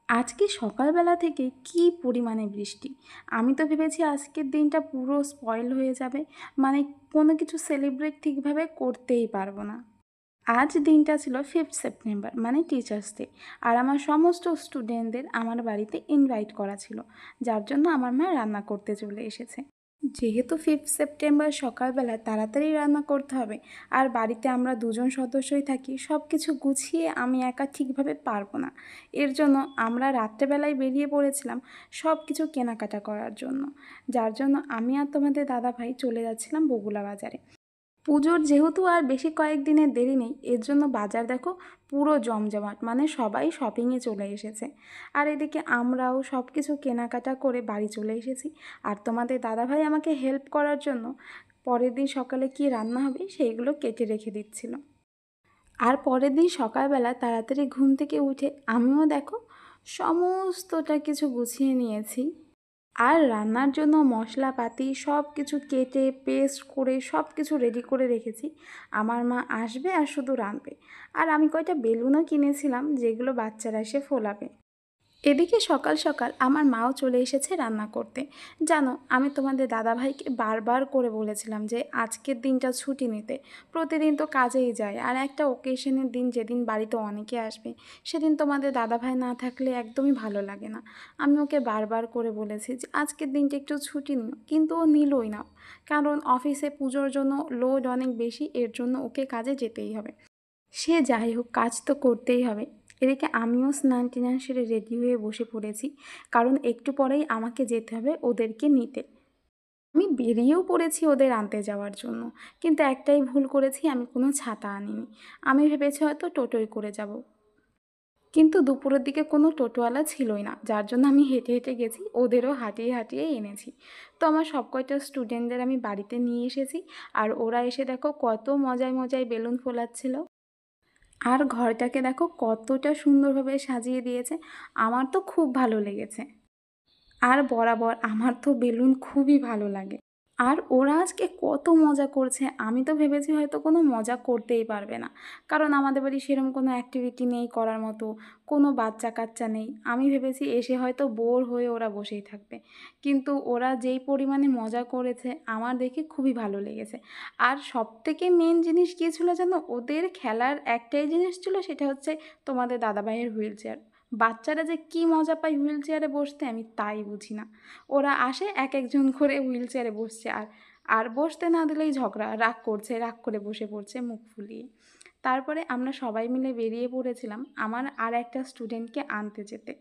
আজকে সকালবেলা থেকে কি পরিমাণে বৃষ্টি! আমি তো ভেবেছি আজকের দিনটা পুরো স্পয়েল হয়ে যাবে। মানে কোনো কিছু সেলিব্রেট ঠিকভাবে করতেই পারবো না। আজ দিনটা ছিল 5th সেপ্টেম্বর মানে টিচার্স ডে। আর আমার সমস্ত স্টুডেন্টদের আমার বাড়িতে ইনভাইট করা ছিল। যার জন্য আমার মা রান্না করতে চলে এসেছে। যেহেতু 5th সেপ্টেম্বর সকালবেলা তাড়াতাড়ি রান্না করতে হবে, আর বাড়িতে আমরা দুজন সদস্যই থাকি, সব কিছু গুছিয়ে আমি একা ঠিকভাবে পারবো না। এর জন্য আমরা রাত্রেবেলায় বেরিয়ে পড়েছিলাম সব কিছু কেনাকাটা করার জন্য। যার জন্য আমি আর তোমাদের দাদাভাই চলে যাচ্ছিলাম বগুড়া বাজারে। পুজোর যেহেতু আর বেশি কয়েকদিনের দেরি নেই, এর জন্য বাজার দেখো পুরো জমজমাট, মানে সবাই শপিংয়ে চলে এসেছে। আর এদিকে আমরাও সব কিছু কেনাকাটা করে বাড়ি চলে এসেছি। আর তোমাদের দাদাভাই আমাকে হেল্প করার জন্য পরের দিন সকালে কী রান্না হবে সেইগুলো কেটে রেখে দিচ্ছিল। আর পরের দিন সকালবেলা তাড়াতাড়ি ঘুম থেকে উঠে আমিও দেখো সমস্তটা কিছু গুছিয়ে নিয়েছি। আর রান্নার জন্য মশলাপাতি সব কিছু কেটে পেস্ট করে সব কিছু রেডি করে রেখেছি। আমার মা আসবে আর শুধু রাঁধবে। আর আমি কয়টা বেলুনও কিনেছিলাম যেগুলো বাচ্চারা এসে ফোলাবে। এদিকে সকাল সকাল আমার মাও চলে এসেছে রান্না করতে। জানো, আমি তোমাদের দাদাভাইকে বারবার করে বলেছিলাম যে আজকের দিনটা ছুটি নিতে। প্রতিদিন তো কাজেই যায়, আর একটা ওকেশনের দিন যেদিন বাড়িতে অনেকে আসবে সেদিন তোমাদের দাদাভাই না থাকলে একদমই ভালো লাগে না। আমি ওকে বারবার করে বলেছি যে আজকের দিনটা একটু ছুটি নিও, কিন্তু ও নিলই না। কারণ অফিসে পুজোর জন্য লোড অনেক বেশি, এর জন্য ওকে কাজে যেতেই হবে। সে যাই হোক, কাজ তো করতেই হবে। এদিকে আমিও স্নান টিনান সেরে রেডি হয়ে বসে পড়েছি, কারণ একটু পরেই আমাকে যেতে হবে ওদেরকে নিতে। আমি বেরিয়েও পড়েছি ওদের আনতে যাওয়ার জন্য, কিন্তু একটাই ভুল করেছি, আমি কোনো ছাতা আনিনি। আমি ভেবেছি হয়তো টোটোয় করে যাব, কিন্তু দুপুরের দিকে কোনো টোটোওয়ালা ছিলই না, যার জন্য আমি হেঁটে হেঁটে গেছি, ওদেরও হাঁটিয়ে হাঁটিয়ে এনেছি। তো আমার সব কয়টা স্টুডেন্টদের আমি বাড়িতে নিয়ে এসেছি। আর ওরা এসে দেখো কত মজায় মজায় বেলুন ফোলাচ্ছিল। আর ঘরটাকে দেখো কতটা সুন্দরভাবে সাজিয়ে দিয়েছে। আমার তো খুব ভালো লেগেছে। আর বরাবর আমার তো বেলুন খুবই ভালো লাগে। আর ওরা আজকে কত মজা করছে, আমি তো ভেবেছি হয়তো কোনো মজা করতেই পারবে না, কারণ আমাদের বাড়ি সেরকম কোনো অ্যাক্টিভিটি নেই করার মতো, কোনো বাচ্চা কাচ্চা নেই। আমি ভেবেছি এসে হয়তো বোর হয়ে ওরা বসেই থাকবে, কিন্তু ওরা যেই পরিমাণে মজা করেছে আমার দেখে খুবই ভালো লেগেছে। আর সবথেকে মেন জিনিস কী ছিল জানো, ওদের খেলার একটাই জিনিস ছিল, সেটা হচ্ছে তোমাদের দাদাভাইয়ের হুইল চেয়ার। বাচ্চারা যে কী মজা পায় হুইল চেয়ারে বসতে আমি তাই বুঝি না। ওরা আসে এক একজন করে হুইল চেয়ারে বসছে, আর আর বসতে না দিলেই ঝগড়া, রাগ করছে, রাগ করে বসে পড়ছে মুখ ফুলিয়ে। তারপরে আমরা সবাই মিলে বেরিয়ে পড়েছিলাম আমার আর একটা স্টুডেন্টকে আনতে যেতে।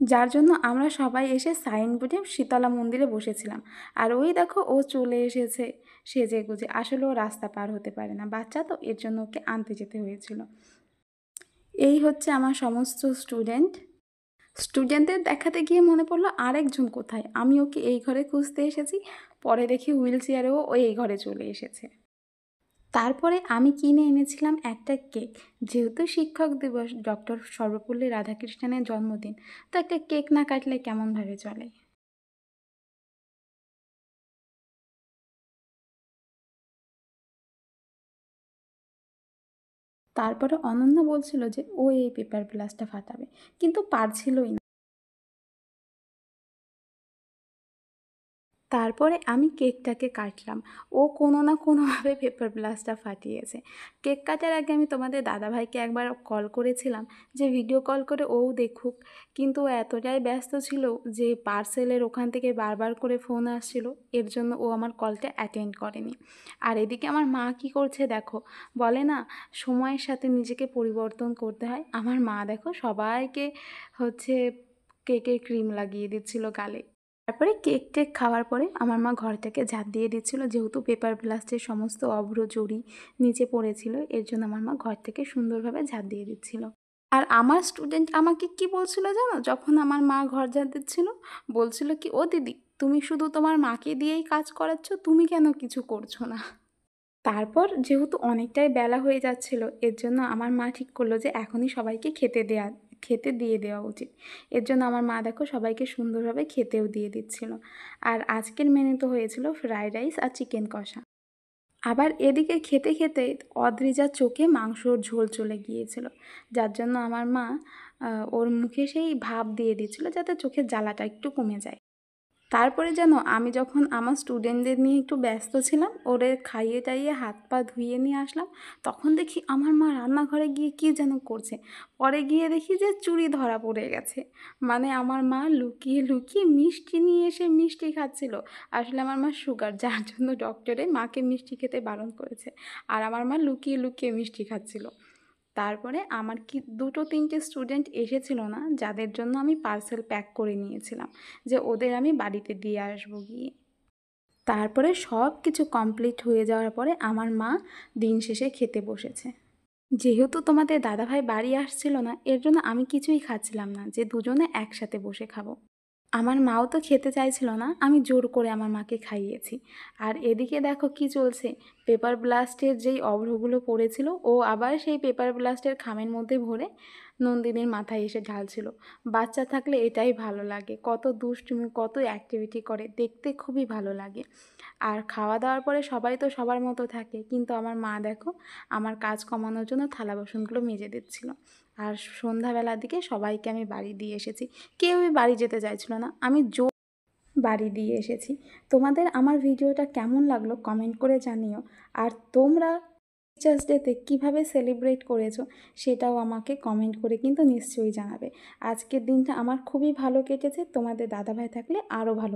যার জন্য আমরা সবাই এসে সাইনবোর্ডে শীতলা মন্দিরে বসেছিলাম। আর ওই দেখো ও চলে এসেছে সেজে গুজে। আসলে ও রাস্তা পার হতে পারে না, বাচ্চা তো, এর জন্য ওকে আনতে যেতে হয়েছিল। এই হচ্ছে আমার সমস্ত স্টুডেন্ট। স্টুডেন্টদের দেখাতে গিয়ে মনে পড়লো আরেকজন কোথায়, আমি ওকে এই ঘরে খুঁজতে এসেছি, পরে দেখি হুইল চেয়ারেও ও এই ঘরে চলে এসেছে। তারপরে আমি কিনে এনেছিলাম একটা কেক। যেহেতু শিক্ষক দিবস, ডক্টর সর্বপল্লী রাধাকৃষ্ণনের জন্মদিন, তো একটা কেক না কাটলে কেমনভাবে চলে। তারপরে অনন্যা বলছিল যে ও এই পেপার গ্লাসটা ফাটাবে, কিন্তু পারছিলই না। তারপরে আমি কেকটাকে কাটলাম। ও কোনো না কোনোভাবে পেপার গ্লাসটা ফাটিয়েছে। কেক কাটার আগে আমি তোমাদের দাদাভাইকে একবার কল করেছিলাম যে ভিডিও কল করে ওও দেখুক, কিন্তু ও এতটাই ব্যস্ত ছিল যে পার্সেলের ওখান থেকে বারবার করে ফোন আসছিল, এর জন্য ও আমার কলটা অ্যাটেন্ড করেনি। আর এদিকে আমার মা কী করছে দেখো, বলে না সময়ের সাথে নিজেকে পরিবর্তন করতে হয়। আমার মা দেখো সবাইকে হচ্ছে কেকের ক্রিম লাগিয়ে দিচ্ছিল গালে। তারপরে কেক টেক খাওয়ার পরে আমার মা ঘরটাকে ঝাঁট দিয়ে দিচ্ছিল, যেহেতু পেপার প্লাস্টের সমস্ত অভ্র জড়ি নিচে পড়েছিল, এর জন্য আমার মা ঘর থেকে সুন্দরভাবে ঝাঁট দিয়ে দিচ্ছিল। আর আমার স্টুডেন্ট আমাকে কি বলছিল জানো, যখন আমার মা ঘর ঝাঁট দিচ্ছিল, বলছিল কি, ও দিদি তুমি শুধু তোমার মাকে দিয়েই কাজ করাচ্ছ, তুমি কেন কিছু করছো না? তারপর যেহেতু অনেকটাই বেলা হয়ে যাচ্ছিল, এর জন্য আমার মা ঠিক করলো যে এখনই সবাইকে খেতে দিয়ে দেওয়া উচিত। এর জন্য আমার মা দেখো সবাইকে সুন্দরভাবে খেতেও দিয়ে দিচ্ছিল। আর আজকের মেনু তো হয়েছিল ফ্রাইড রাইস আর চিকেন কষা। আবার এদিকে খেতে খেতে অদ্রিজার চোখে মাংসর ঝোল চলে গিয়েছিল, যার জন্য আমার মা ওর মুখে সেই ভাপ দিয়ে দিচ্ছিলো যাতে চোখের জ্বালাটা একটু কমে যায়। তারপরে যেন আমি যখন আমার স্টুডেন্টদের নিয়ে একটু ব্যস্ত ছিলাম, ওদের খাইয়ে টাইয়ে হাত পা ধুইয়ে নিয়ে আসলাম, তখন দেখি আমার মা রান্নাঘরে গিয়ে কী যেন করছে। পরে গিয়ে দেখি যে চুড়ি ধরা পড়ে গেছে। মানে আমার মা লুকিয়ে লুকিয়ে মিষ্টি নিয়ে এসে মিষ্টি খাচ্ছিল। আসলে আমার মা সুগার, যার জন্য ডক্টরে মাকে মিষ্টি খেতে বারণ করেছে। আর আমার মা লুকিয়ে লুকিয়ে মিষ্টি খাচ্ছিল। তারপরে আমার কি 2-3টে স্টুডেন্ট এসেছিল না, যাদের জন্য আমি পার্সেল প্যাক করে নিয়েছিলাম যে ওদের আমি বাড়িতে দিয়ে আসবো গিয়ে। তারপরে সব কিছু কমপ্লিট হয়ে যাওয়ার পরে আমার মা দিন শেষে খেতে বসেছে। যেহেতু তোমাদের দাদাভাই বাড়ি আসছিল না, এর জন্য আমি কিছুই খাচ্ছিলাম না যে দুজনে একসাথে বসে খাবো। আমার মাও তো খেতে চাইছিল না, আমি জোর করে আমার মাকে খাইয়েছি। আর এদিকে দেখো কি চলছে, পেপার ব্লাস্টের যেই অভ্রগুলো পড়েছিল ও আবার সেই পেপার ব্লাস্টের খামের মধ্যে ভরে নন্দিনীর মাথায় এসে ঢালছিল। বাচ্চা থাকলে এটাই ভালো লাগে, কত দুষ্টুমি কত অ্যাক্টিভিটি করে, দেখতে খুবই ভালো লাগে। আর খাওয়া দাওয়ার পরে সবাই তো সবার মতো থাকে, কিন্তু আমার মা দেখো আমার কাজ কমানোর জন্য থালা বাসনগুলো মেজে দিচ্ছিল। আর সন্ধ্যাবেলার দিকে সবাইকে আমি বাড়ি দিয়ে এসেছি। কেউই বাড়ি যেতে চাইছিল না, আমি জোর বাড়ি দিয়ে এসেছি। তোমাদের আমার ভিডিওটা কেমন লাগলো কমেন্ট করে জানিও। আর তোমরা টিচার্স ডেতে কীভাবে সেলিব্রেট করেছো সেটাও আমাকে কমেন্ট করে কিন্তু নিশ্চয়ই জানাবে। আজকের দিনটা আমার খুবই ভালো কেটেছে, তোমাদের দাদাভাই থাকলে আরও ভালো।